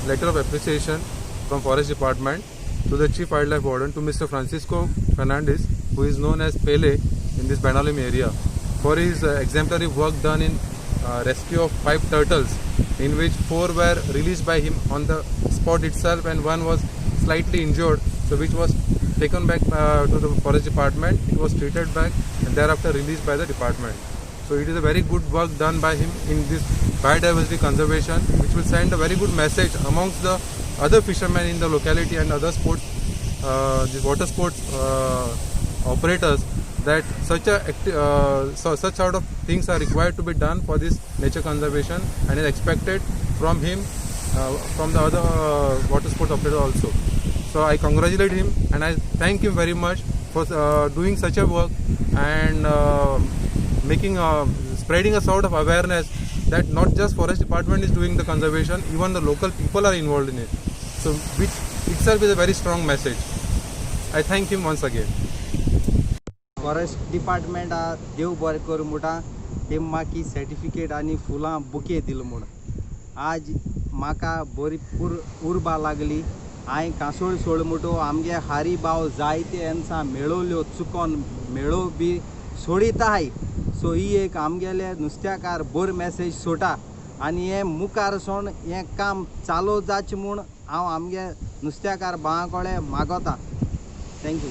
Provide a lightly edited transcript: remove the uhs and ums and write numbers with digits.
letter of appreciation from Forest Department to the Chief Wildlife Warden, to Mr. Francisco Fernandez, who is known as Pele in this Banalim area, for his exemplary work done in rescue of 5 turtles, in which 4 were released by him on the spot itself and 1 was slightly injured, so which was taken back to the Forest Department. It was treated back and thereafter released by the department. So it is a very good work done by him in this biodiversity conservation, which will send a very good message amongst the other fishermen in the locality and other sports, the water sports operators, that such sort of things are required to be done for this nature conservation, and is expected from him, from the other water sports operator also. So I congratulate him and I thank him very much for doing such a work and making spreading a sort of awareness that not just Forest Department is doing the conservation, even the local people are involved in it. So which itself is a very strong message. I thank him once again. Forest department देव बरें कर मुटा ते माकी certificate आनी फुलां bouquet दिल म्हूण आज म्हाका बरी उर्बा लागली. हांवें कांसोळ सोड मुटो आमगे हारी भाव जायते एन्सां मेळोल्यो चुकोन मेळो बी सोडिताय. सो ही एक आमगेले नुस्त्याकार बोर मॅसेज सोटा आनी हें मुखार सोन हें काम चालू जाचें म्हूण हांव आमगे नुस्त्याकार भावां कडेन मागोता. थँक्यू.